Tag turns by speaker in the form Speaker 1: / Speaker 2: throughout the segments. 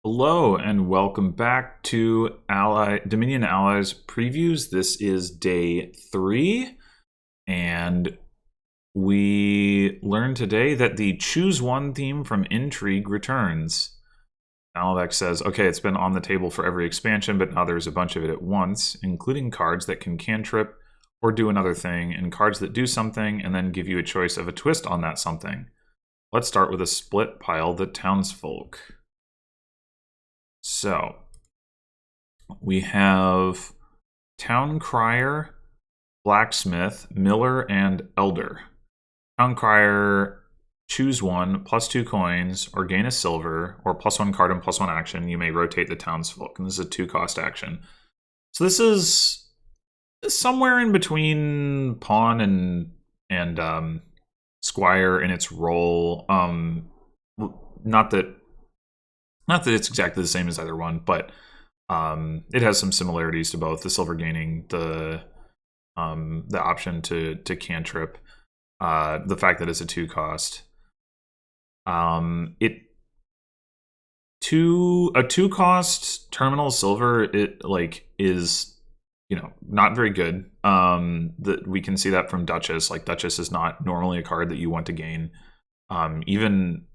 Speaker 1: Hello and welcome back to Dominion Allies previews. This is day 3, and we learned today that the Choose One theme from Intrigue returns. Alvec says, okay, it's been on the table for every expansion, but now there's a bunch of it at once, including cards that can cantrip or do another thing, and cards that do something and then give you a choice of a twist on that something. Let's start with a split pile, the Townsfolk. So, we have Town Crier, Blacksmith, Miller, and Elder. Town Crier, choose one, +2 coins, or gain a silver, or +1 card and +1 action. You may rotate the townsfolk, and this is a 2-cost action. So this is somewhere in between Pawn and Squire in its role. Not that it's exactly the same as either one, but it has some similarities to both. The silver gaining, the option to cantrip, the fact that it's a 2-cost. A 2-cost terminal silver is not very good. We can see that from Duchess. Like, Duchess is not normally a card that you want to gain. Even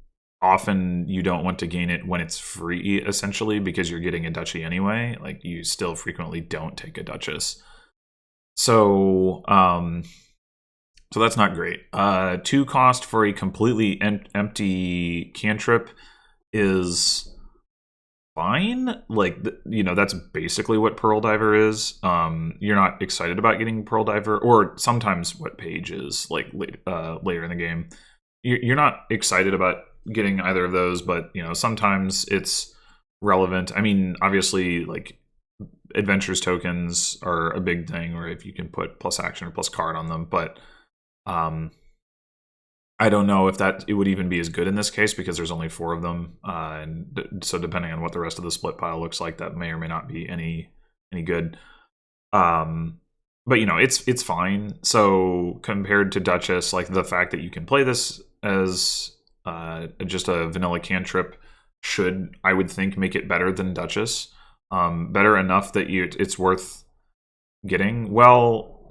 Speaker 1: often you don't want to gain it when it's free, essentially, because you're getting a duchy anyway. Like, you still frequently don't take a Duchess. So that's not great. 2-cost for a completely empty cantrip is fine. Like, that's basically what Pearl Diver is. You're not excited about getting Pearl Diver, or sometimes what Page is, like, later in the game. You're not excited about getting either of those, but sometimes it's relevant. I mean, obviously, like, adventures tokens are a big thing, or if you can put plus action or plus card on them, but I don't know if it would even be as good in this case, because there's only 4 of them, and so depending on what the rest of the split pile looks like, that may or may not be any good. But it's fine. So compared to Duchess, like, the fact that you can play this as just a vanilla cantrip should, I would think, make it better than Duchess. Better enough that it's worth getting. Well,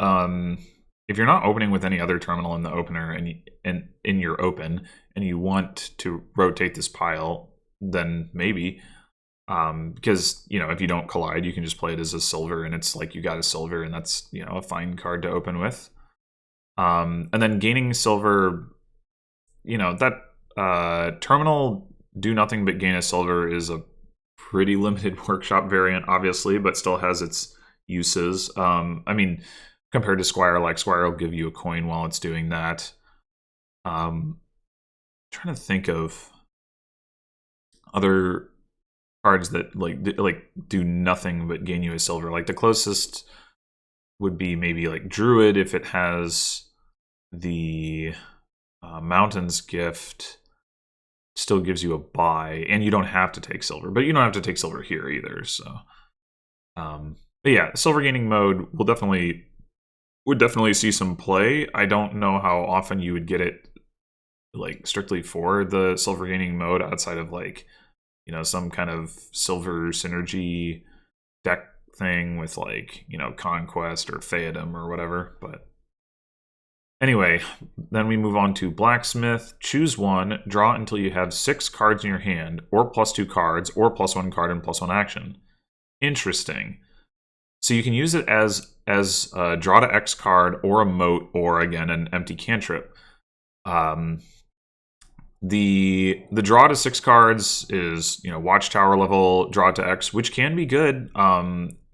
Speaker 1: if you're not opening with any other terminal in the opener and in your open, and you want to rotate this pile, then maybe. Because if you don't collide, you can just play it as a silver, and it's like you got a silver, and that's a fine card to open with. And then gaining silver, that terminal do nothing but gain a silver is a pretty limited workshop variant, obviously, but still has its uses. I mean, compared to Squire, like, Squire will give you a coin while it's doing that. Trying to think of other cards that like do nothing but gain you a silver. Like, the closest would be maybe like Druid, if it has the Mountains Gift. Still gives you a buy, and you don't have to take silver, but you don't have to take silver here either. So, but yeah, silver gaining mode would definitely see some play. I don't know how often you would get it, like, strictly for the silver gaining mode, outside of, like, some kind of silver synergy deck thing with, like, Conquest or Theodem or whatever. But anyway, then we move on to Blacksmith. Choose one, draw until you have 6 cards in your hand, or +2 cards, or +1 card and +1 action. Interesting. So you can use it as a draw to X card, or a moat, or again an empty cantrip. The draw to 6 cards is Watchtower level draw to X, which can be good.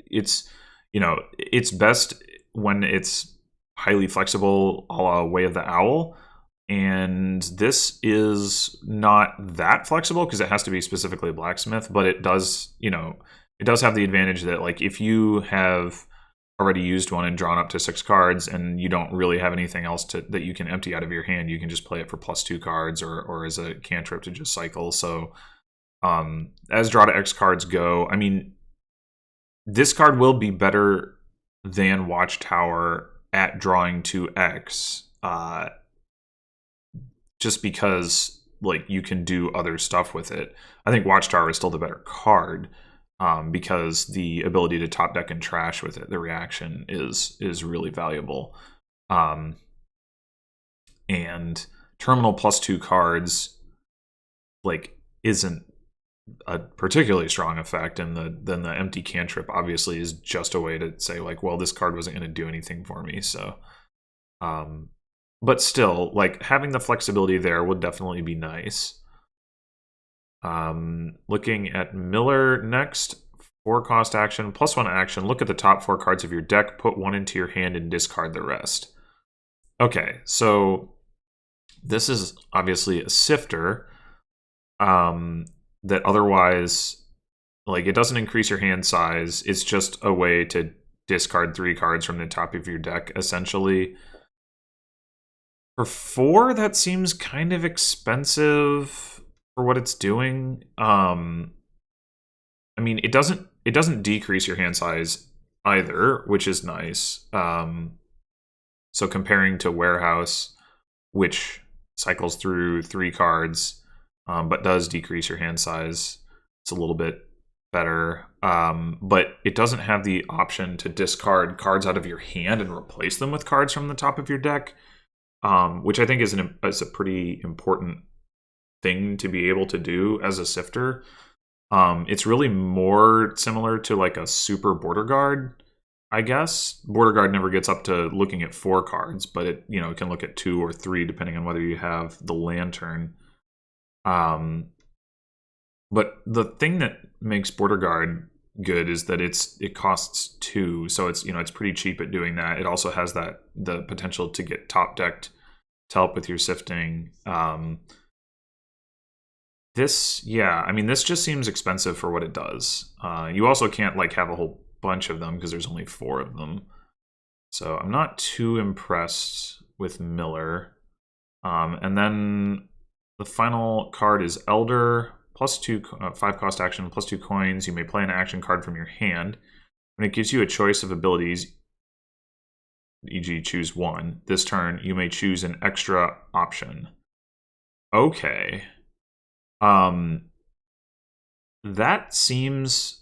Speaker 1: It's best when it's highly flexible, a la Way of the Owl, and this is not that flexible because it has to be specifically a Blacksmith, but it does have the advantage that, like, if you have already used one and drawn up to 6 cards, and you don't really have anything else that you can empty out of your hand, you can just play it for +2 cards, or as a cantrip to just cycle. So as draw to X cards go, I mean, this card will be better than Watchtower at drawing to X, just because like you can do other stuff with it. I think Watchtower is still the better card, because the ability to top deck and trash with it, the reaction is really valuable. And terminal +2 cards like isn't a particularly strong effect, and then the empty cantrip obviously is just a way to say like, well, this card wasn't going to do anything for me. So but still, like, having the flexibility there would definitely be nice. Looking at Miller next. 4-cost action, +1 action. Look at the top 4 cards of your deck, put 1 into your hand, and discard the rest. Okay, so this is obviously a sifter that otherwise, like, it doesn't increase your hand size. It's just a way to discard 3 cards from the top of your deck, essentially. For 4, that seems kind of expensive for what it's doing. I mean, it doesn't decrease your hand size either, which is nice. So comparing to Warehouse, which cycles through 3 cards, but does decrease your hand size, it's a little bit better. But it doesn't have the option to discard cards out of your hand and replace them with cards from the top of your deck, which I think is a pretty important thing to be able to do as a sifter. It's really more similar to like a super border guard, I guess. Border guard never gets up to looking at 4 cards, but it it can look at 2 or 3 depending on whether you have the lantern. But the thing that makes border guard good is that it costs 2, so it's it's pretty cheap at doing that. It also has the potential to get top decked to help with your sifting. This just seems expensive for what it does. You also can't like have a whole bunch of them because there's only 4 of them. So I'm not too impressed with Miller. And then the final card is Elder, +2, 5-cost action, +2 coins. You may play an action card from your hand. When it gives you a choice of abilities, e.g. choose 1, this turn you may choose an extra option. Okay. That seems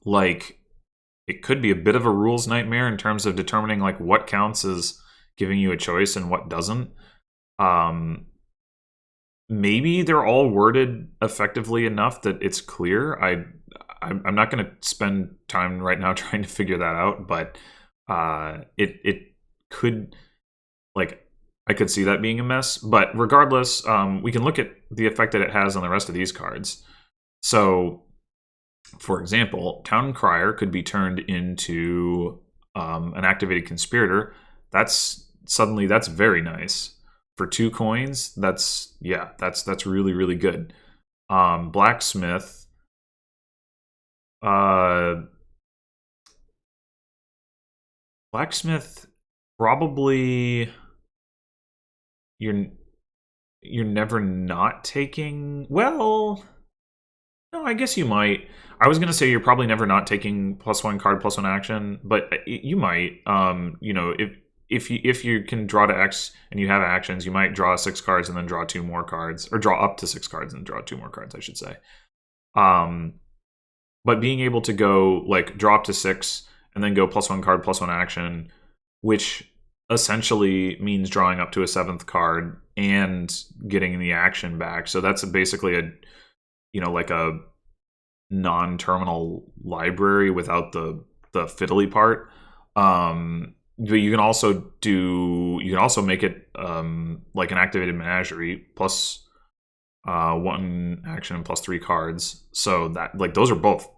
Speaker 1: like it could be a bit of a rules nightmare in terms of determining like what counts as giving you a choice and what doesn't. Maybe they're all worded effectively enough that it's clear. I'm not going to spend time right now trying to figure that out, but it could, like, I could see that being a mess. But regardless, we can look at the effect that it has on the rest of these cards. So, for example, Town Crier could be turned into an activated conspirator. That's very nice. For 2 coins, that's really, really good. Blacksmith. Blacksmith, probably you're never not taking. Well, no, I guess you might. I was gonna say you're probably never not taking +1 card, +1 action, but you might. If you can draw to X and you have actions, you might draw 6 cards and then draw 2 more cards, or draw up to 6 cards and draw 2 more cards, I should say. But being able to go like draw up to 6 and then go +1 card, +1 action, which essentially means drawing up to a 7th card and getting the action back. So that's basically a like a non-terminal library without the fiddly part. But you can also make it like an activated menagerie plus 1 action and +3 cards. So that, like, those are both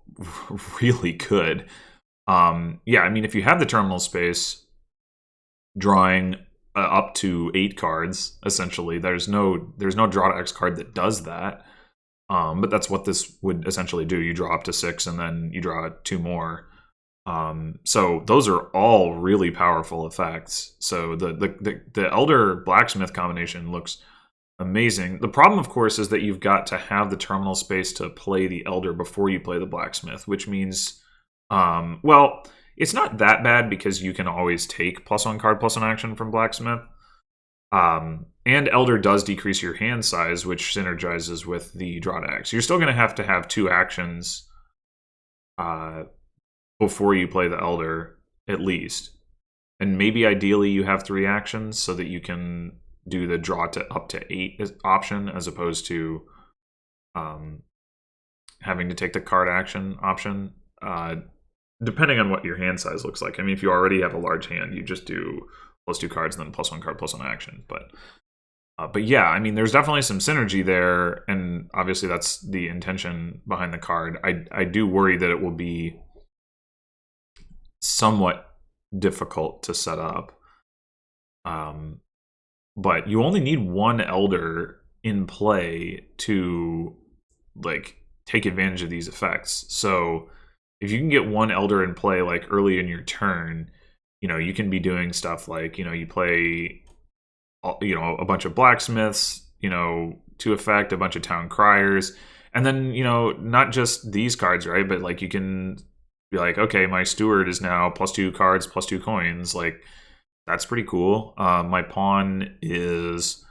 Speaker 1: really good. Yeah, I mean, if you have the terminal space, drawing up to 8 cards, essentially, there's no draw to X card that does that. But that's what this would essentially do. You draw up to 6 and then you draw 2 more. So those are all really powerful effects. So the Elder Blacksmith combination looks amazing. The problem, of course, is that you've got to have the terminal space to play the Elder before you play the Blacksmith, which means, well, it's not that bad because you can always take +1 card, +1 action from Blacksmith. And Elder does decrease your hand size, which synergizes with the draw to axe. You're still going to have 2 actions before you play the Elder, at least. And maybe ideally you have 3 actions so that you can do the draw to up to 8 option, as opposed to having to take the card action option. Depending on what your hand size looks like. I mean, if you already have a large hand, you just do +2 cards and then +1 card, +1 action. But yeah, I mean, there's definitely some synergy there, and obviously that's the intention behind the card. I do worry that it will be somewhat difficult to set up. But you only need 1 Elder in play to like take advantage of these effects. So if you can get 1 Elder in play like early in your turn, you can be doing stuff like, you play, a bunch of Blacksmiths, to effect, a bunch of Town Criers, and then, not just these cards, right? But like you can be like, okay, my Steward is now +2 cards, +2 coins. Like, that's pretty cool. My Pawn is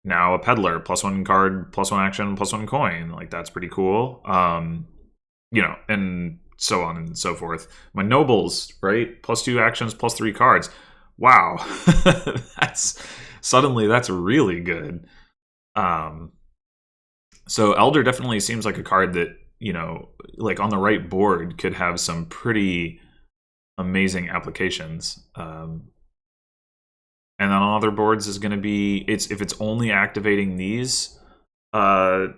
Speaker 1: now a Peddler, +1 card, +1 action, +1 coin. Like, that's pretty cool. And so on and so forth. My Nobles, right? +2 actions, +3 cards. Wow. That's really good. So Elder definitely seems like a card that, like on the right board could have some pretty amazing applications. And then on other boards is going to be, if it's only activating these, the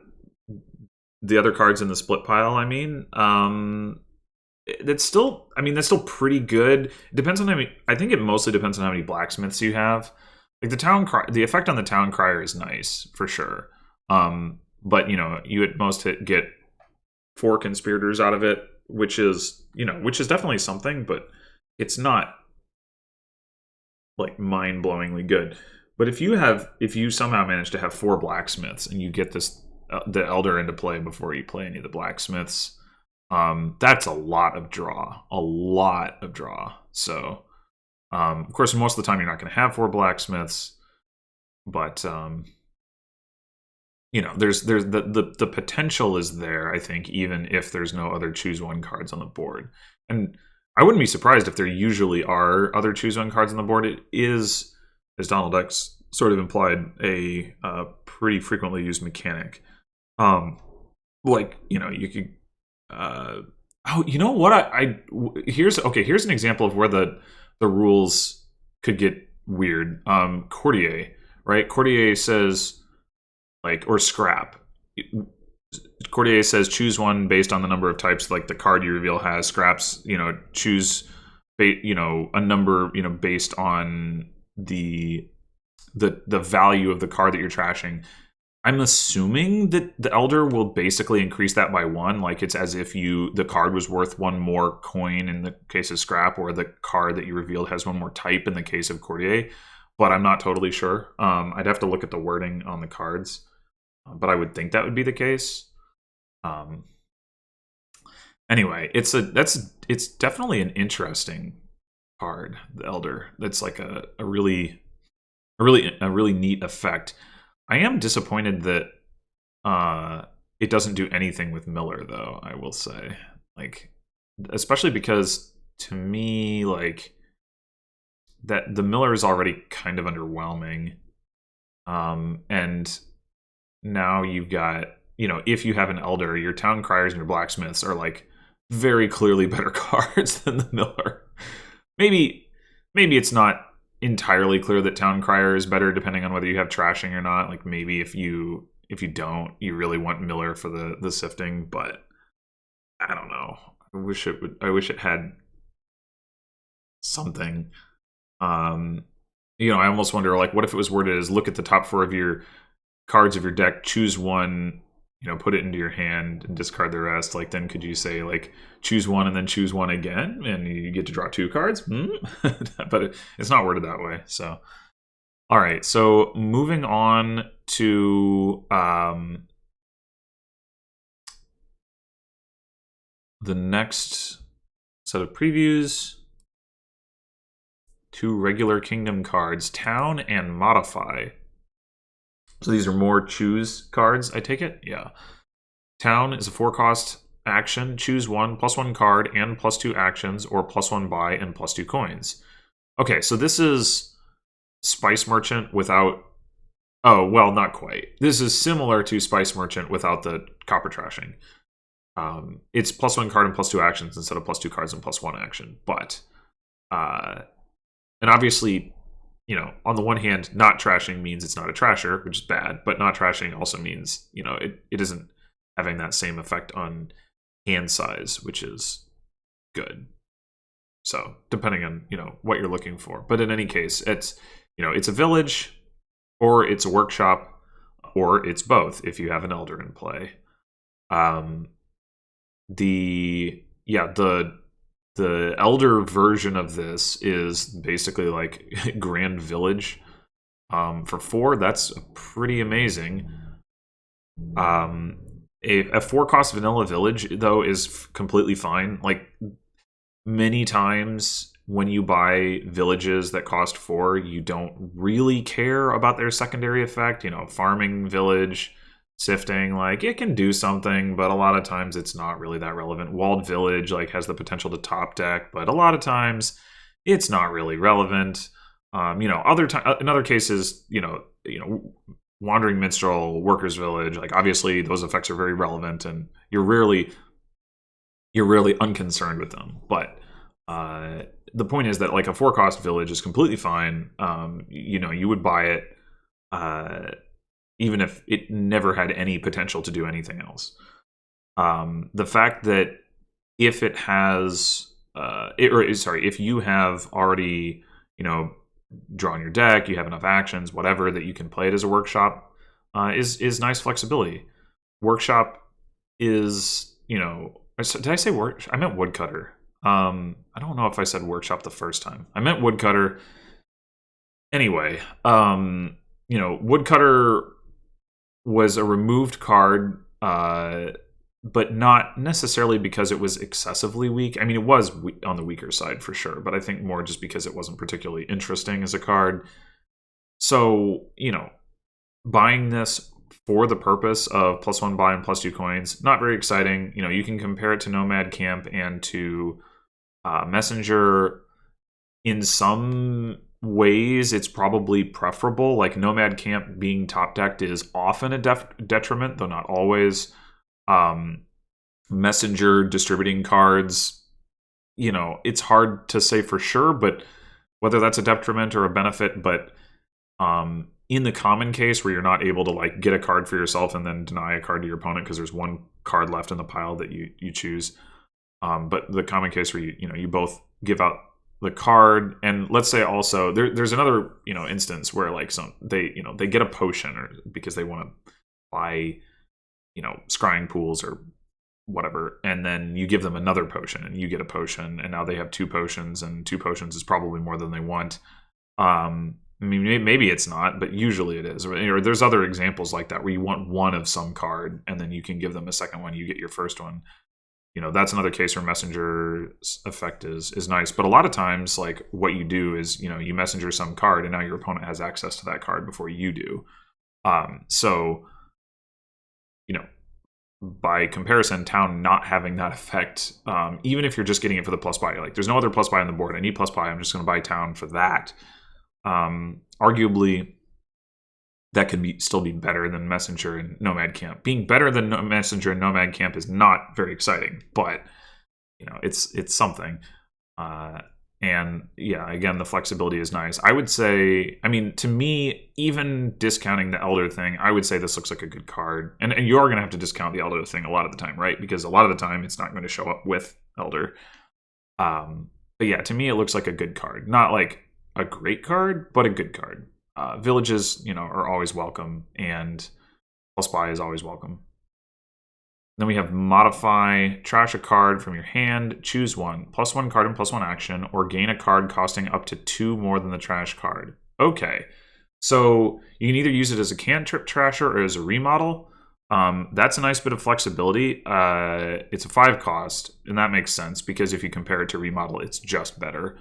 Speaker 1: other cards in the split pile, that's still pretty good. It depends on I think it mostly depends on how many Blacksmiths you have. Like the effect on the Town Crier is nice for sure. But you at most get 4 Conspirators out of it, which is definitely something, but it's not like mind-blowingly good. But if you somehow manage to have 4 Blacksmiths and you get the Elder into play before you play any of the Blacksmiths, that's a lot of draw. So, of course, most of the time you're not going to have 4 Blacksmiths, but there's the potential is there. I think even if there's no other choose 1 cards on the board, and I wouldn't be surprised if there usually are other choose 1 cards on the board. It is, as Donald X sort of implied, a pretty frequently used mechanic. You could. Here's an example of where the rules could get weird. Courtier, right? Courtier says, or scrap. Courtier says choose 1 based on the number of types like the card you reveal has. Scraps, choose a number, based on the value of the card that you're trashing. I'm assuming that the Elder will basically increase that by 1. Like, it's as if the card was worth 1 more coin in the case of Scrap, or the card that you revealed has 1 more type in the case of Courtier. But I'm not totally sure. I'd have to look at the wording on the cards. But I would think that would be the case. Anyway, it's definitely an interesting card, the Elder. That's like a really neat effect. I am disappointed that it doesn't do anything with Miller, though, I will say. Like, especially because, to me, like, that the Miller is already kind of underwhelming. And now you've got, if you have an Elder, your Town Criers and your Blacksmiths are, like, very clearly better cards than the Miller. Maybe it's not entirely clear that Town Crier is better, depending on whether you have trashing or not. Like, maybe if you don't, you really want Miller for the sifting, but I don't know. I wish it had something. I almost wonder, like, what if it was worded as, look at the top 4 of your cards of your deck, choose 1, put it into your hand and discard the rest. Like, then could you say, like, choose 1 and then choose 1 again, and you get to draw 2 cards? But it's not worded that way. So, all right. So moving on to the next set of previews. 2 regular kingdom cards, Town and Modify. So these are more choose cards, I take it? Yeah. Town is a 4-cost action. Choose 1, +1 card, and +2 actions, or +1 buy and +2 coins. Okay, so this is Spice Merchant without... Oh, well, not quite. This is similar to Spice Merchant without the copper trashing. It's +1 card and +2 actions instead of +2 cards and +1 action. But, and obviously, you know, on the one hand, not trashing means it's not a trasher, which is bad. But not trashing also means, you know, it isn't having that same effect on hand size, which is good. So, depending on, you know, what you're looking for. But in any case, it's, you know, it's a village, or it's a workshop, or it's both if you have an elder in play. The elder version of this is basically like Grand Village. For 4, that's pretty amazing. A 4-cost vanilla village, though, is completely fine. Like, many times when you buy villages that cost 4, you don't really care about their secondary effect. You know, farming village, sifting, like, it can do something, but a lot of times it's not really that relevant. Walled village, like, has the potential to top deck, but a lot of times it's not really relevant. You know, in other cases, you know, Wandering Minstrel, Workers Village, like, obviously those effects are very relevant, and you're rarely unconcerned with them. But the point is that, like, a 4-cost village is completely fine. You know, you would buy it even if it never had any potential to do anything else. The fact that if it has, if you have already, you know, drawn your deck, you have enough actions, whatever, that you can play it as a workshop, is nice flexibility. Workshop is, you know, did I say work? I meant woodcutter. I don't know if I said workshop the first time. I meant woodcutter. Anyway, you know, woodcutter was a removed card, but not necessarily because it was excessively weak. I mean, it was on the weaker side for sure, but I think more just because it wasn't particularly interesting as a card. So, you know, buying this for the purpose of +1 buy and +2 coins, not very exciting. You know, you can compare it to Nomad Camp and to Messenger. In some ways, it's probably preferable. Like, Nomad Camp being top decked is often a detriment, though not always. Messenger distributing cards, you know, it's hard to say for sure, but whether that's a detriment or a benefit. But in the common case where you're not able to, like, get a card for yourself and then deny a card to your opponent because there's one card left in the pile that you choose, but the common case where you both give out the card, and let's say also there's another, you know, instance where, like, they get a potion, or because they want to buy, you know, scrying pools or whatever, and then you give them another potion and you get a potion, and now they have 2 potions, and 2 potions is probably more than they want. I mean, maybe it's not, but usually it is. Or there's other examples like that where you want one of some card, and then you can give them a second one, you get your first one. You know, that's another case where Messenger's effect is nice. But a lot of times, like, what you do is, you know, you messenger some card, and now your opponent has access to that card before you do. So, you know, by comparison, Town not having that effect, even if you're just getting it for the plus buy, like, there's no other plus buy on the board, I need plus buy, I'm just going to buy Town for that. Arguably, that could still be better than Messenger and Nomad Camp. Being better than Messenger and Nomad Camp is not very exciting, but, you know, it's something. And yeah, again, the flexibility is nice. I would say, I mean, to me, even discounting the Elder thing, I would say this looks like a good card. And you are going to have to discount the Elder thing a lot of the time, right? Because a lot of the time, it's not going to show up with Elder. But yeah, to me, it looks like a good card. Not like a great card, but a good card. Villages, you know, are always welcome, and plus buy is always welcome. Then we have modify, trash a card from your hand, choose one, +1 card and +1 action, or gain a card costing up to 2 more than the trash card. Okay, so you can either use it as a cantrip trasher or as a remodel. That's a nice bit of flexibility. It's a 5 cost, and that makes sense because if you compare it to remodel, it's just better.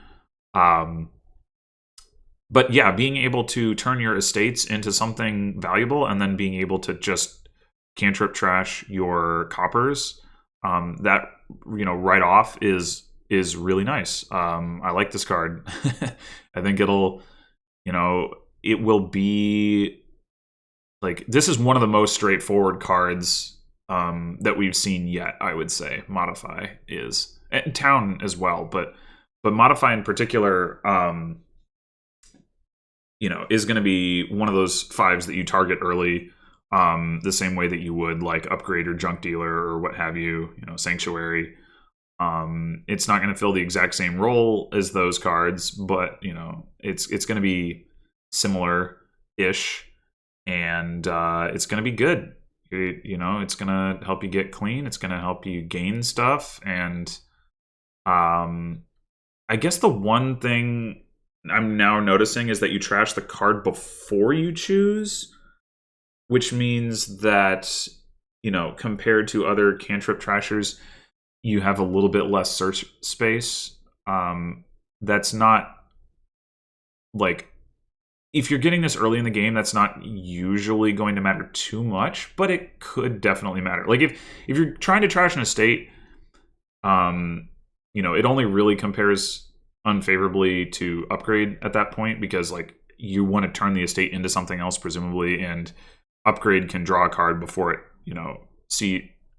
Speaker 1: But yeah, being able to turn your estates into something valuable and then being able to just cantrip trash your coppers, that, right off is really nice. I like this card. I think it will be like, this is one of the most straightforward cards that we've seen yet, I would say. Modify is, and Town as well, but Modify in particular, is going to be one of those 5s that you target early, the same way that you would like Upgrade or Junk Dealer or what have you, Sanctuary. It's not going to fill the exact same role as those cards, but it's going to be similar-ish, and it's going to be good. It's going to help you get clean. It's going to help you gain stuff, and I guess the one thing I'm now noticing is that you trash the card before you choose, which means that, compared to other cantrip trashers, you have a little bit less search space. That's not, like, if you're getting this early in the game, that's not usually going to matter too much, but it could definitely matter. Like, if you're trying to trash an estate, it only really compares unfavorably to Upgrade at that point, because like you want to turn the estate into something else presumably, and Upgrade can draw a card before it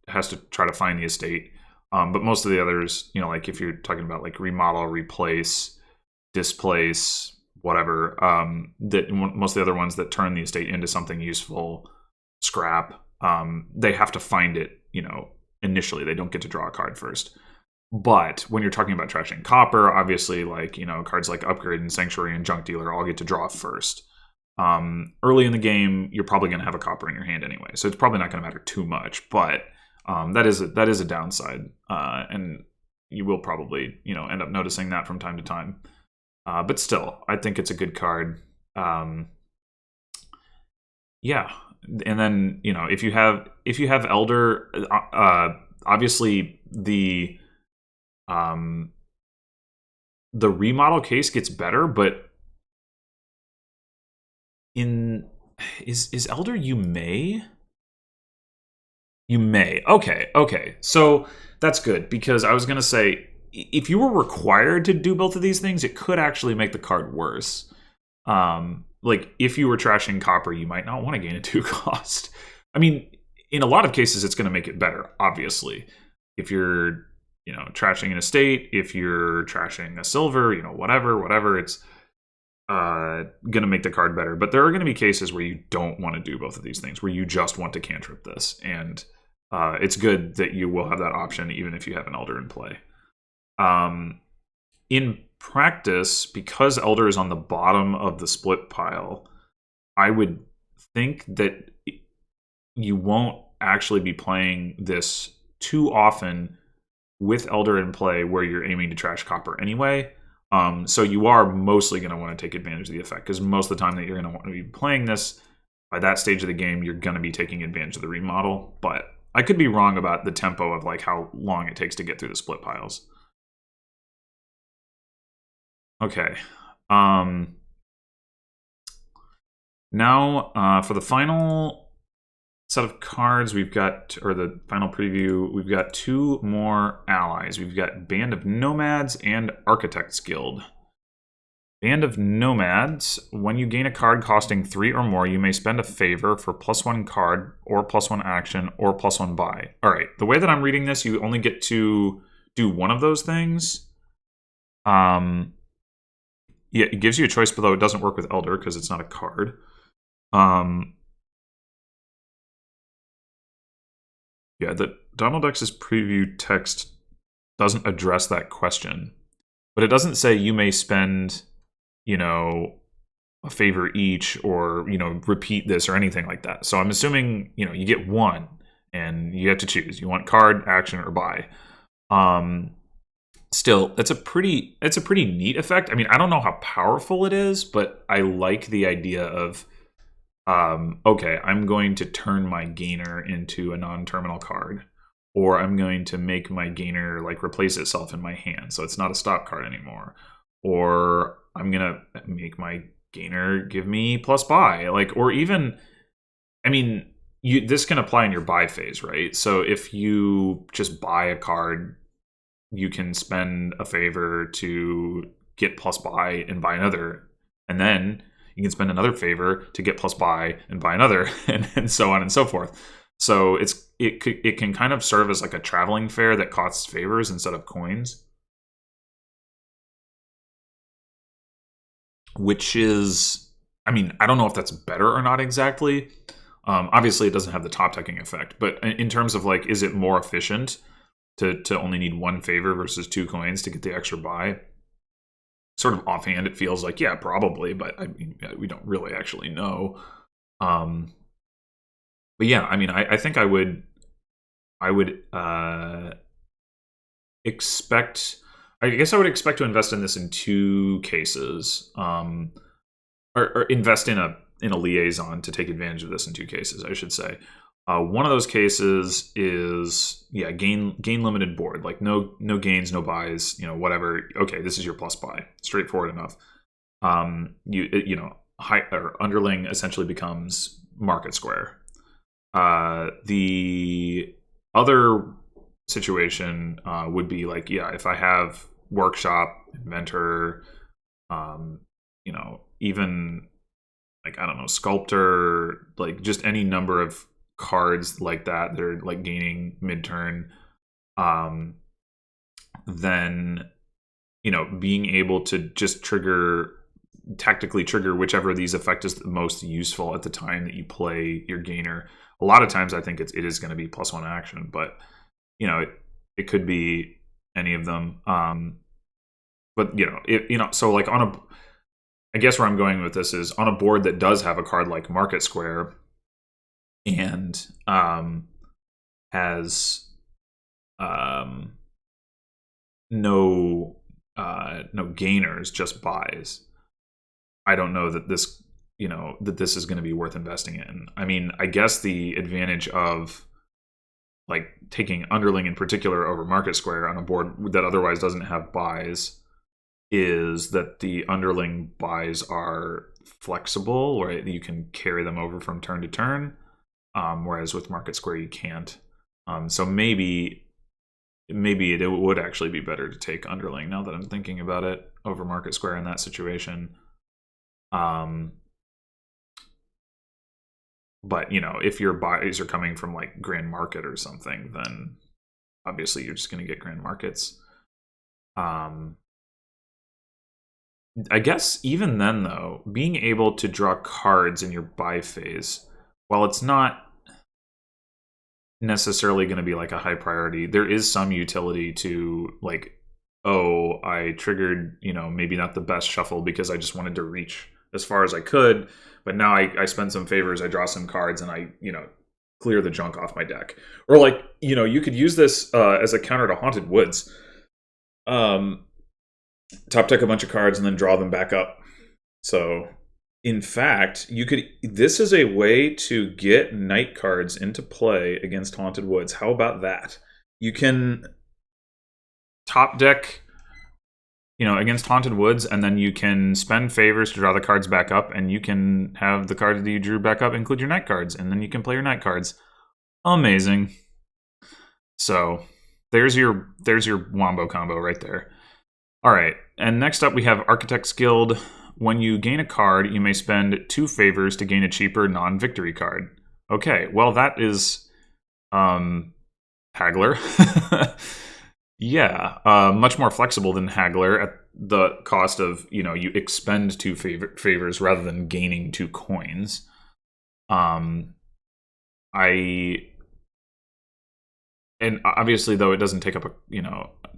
Speaker 1: has to try to find the estate. But most of the others, like if you're talking about like remodel, replace, displace, whatever, that most of the other ones that turn the estate into something useful, scrap, they have to find it initially. They don't get to draw a card first. But when you're talking about trashing copper, obviously, like, cards like Upgrade and Sanctuary and Junk Dealer all get to draw first. Early in the game, you're probably going to have a copper in your hand anyway, so it's probably not going to matter too much. But that is a downside, and you will probably end up noticing that from time to time. But still, I think it's a good card. Yeah, and then if you have Elder, obviously the remodel case gets better, but is Elder you may? Okay, so that's good, because I was gonna say, if you were required to do both of these things, it could actually make the card worse. Like if you were trashing copper, you might not want to gain a 2 cost. I mean, in a lot of cases, it's going to make it better, obviously. If you're trashing an estate, if you're trashing a silver, whatever, it's gonna make the card better. But there are gonna be cases where you don't want to do both of these things, where you just want to cantrip this, and it's good that you will have that option even if you have an Elder in play. In practice, because Elder is on the bottom of the split pile, I would think that you won't actually be playing this too often with Elder in play where you're aiming to trash copper anyway. So you are mostly going to want to take advantage of the effect, because most of the time that you're going to want to be playing this, by that stage of the game, you're going to be taking advantage of the remodel. But I could be wrong about the tempo of like how long it takes to get through the split piles. Okay. Now, for the final set of cards, we've got, or the final preview, we've got 2 more allies. We've got Band of Nomads and Architects Guild. Band of Nomads, when you gain a card costing 3 or more, you may spend a favor for +1 card, or +1 action, or +1 buy. Alright, the way that I'm reading this, you only get to do one of those things. Yeah, it gives you a choice, but though it doesn't work with Elder because it's not a card. Yeah, the Donald X's preview text doesn't address that question. But it doesn't say you may spend, a favor each, or, repeat this or anything like that. So I'm assuming, you get one and you have to choose. You want card, action, or buy. Still, it's a pretty neat effect. I mean, I don't know how powerful it is, but I like the idea of, okay, I'm going to turn my gainer into a non-terminal card, or I'm going to make my gainer like replace itself in my hand, so it's not a stop card anymore, or I'm gonna make my gainer, give me plus buy. Like, or even, I mean, this can apply in your buy phase, right? So if you just buy a card, you can spend a favor to get plus buy and buy another, and then you can spend another favor to get plus buy and buy another, and so on and so forth. So it can kind of serve as like a traveling fair that costs favors instead of coins, which is, I mean, I don't know if that's better or not exactly. Obviously, it doesn't have the top decking effect, but in terms of like, is it more efficient to only need one favor versus 2 coins to get the extra buy? Sort of offhand, it feels like, yeah, probably, but I mean, we don't really actually know. But yeah, I mean, I think I would expect. I guess I would expect to invest in this in 2 cases, or invest in a liaison to take advantage of this in 2 cases, I should say. One of those cases is, yeah, gain limited board, like no gains, no buys, whatever. Okay, this is your plus buy, straightforward enough. High or underling essentially becomes market square. The other situation would be like, yeah, if I have workshop, inventor, even like, I don't know, sculptor, like just any number of cards like that are like gaining mid-turn, then being able to just tactically trigger whichever of these effect is the most useful at the time that you play your gainer. A lot of times I think it is going to be +1 action, but it could be any of them. But so like I guess where I'm going with this is on a board that does have a card like Market Square and has no gainers, just buys. I don't know that this is going to be worth investing in. I mean, I guess the advantage of like taking Underling in particular over Market Square on a board that otherwise doesn't have buys is that the Underling buys are flexible, right? You can carry them over from turn to turn, whereas with Market Square you can't. So maybe it would actually be better to take Underling, now that I'm thinking about it, over Market Square in that situation. But if your buys are coming from like Grand Market or something, then obviously you're just going to get Grand Markets. I guess even then, though, being able to draw cards in your buy phase, while it's not necessarily going to be like a high priority, there is some utility to like, oh, I triggered, maybe not the best shuffle because I just wanted to reach as far as I could, but now I spend some favors, I draw some cards, and I, clear the junk off my deck. Or like, you could use this as a counter to Haunted Woods. Top deck a bunch of cards and then draw them back up. So, in fact, this is a way to get night cards into play against Haunted Woods. How about that? You can top deck, against Haunted Woods, and then you can spend favors to draw the cards back up, and you can have the cards that you drew back up include your night cards, and then you can play your night cards. Amazing. So, there's your wombo combo right there. All right, and next up we have Architect's Guild. When you gain a card, you may spend 2 favors to gain a cheaper non-victory card. Okay, well that is Haggler. Yeah, much more flexible than Haggler at the cost of, you expend 2 favors rather than gaining 2 coins. And obviously, though, it doesn't take up a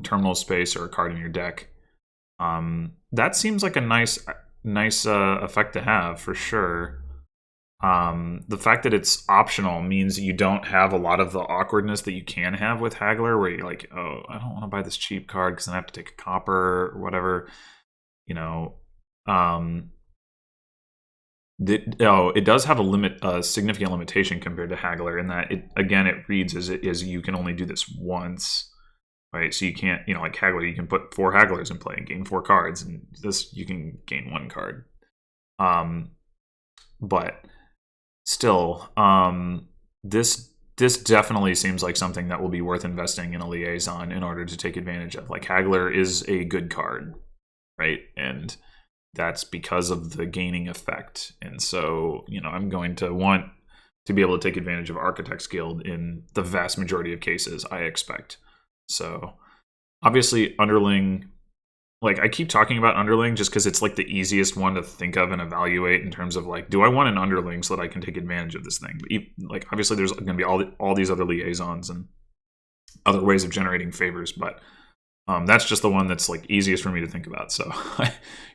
Speaker 1: terminal space or a card in your deck. That seems like a nice effect to have for sure. The fact that it's optional means you don't have a lot of the awkwardness that you can have with Haggler, where you're like, oh, I don't want to buy this cheap card because then I have to take a copper or whatever. It does have a significant limitation compared to Haggler in that it reads as you can only do this once, right? So you can't, like Haggler, you can put 4 Hagglers in play and gain 4 cards, and this you can gain 1 card. But still, this definitely seems like something that will be worth investing in a liaison in order to take advantage of. Like, Haggler is a good card, right? And that's because of the gaining effect. And so, I'm going to want to be able to take advantage of Architect's Guild in the vast majority of cases, I expect. So, obviously, Underling, like, I keep talking about Underling just because it's like the easiest one to think of and evaluate in terms of like, do I want an Underling so that I can take advantage of this thing? But like, obviously, there's going to be all these other liaisons and other ways of generating favors, but that's just the one that's like easiest for me to think about. So,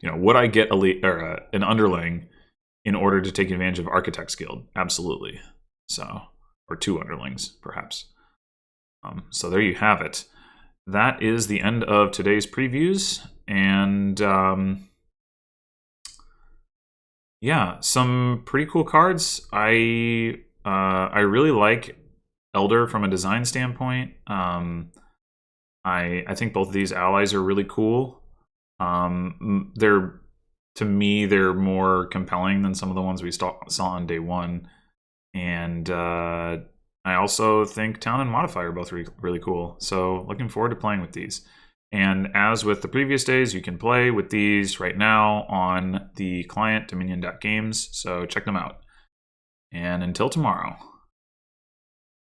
Speaker 1: would I get an Underling in order to take advantage of Architect's Guild? Absolutely. So, or 2 Underlings, perhaps. So there you have it. That is the end of today's previews, and yeah, some pretty cool cards. I really like Elder from a design standpoint. I think both of these allies are really cool. To me, they're more compelling than some of the ones we saw on day one, and I also think Town and Modify are both really cool. So looking forward to playing with these. And as with the previous days, you can play with these right now on the client Dominion.games. So check them out. And until tomorrow.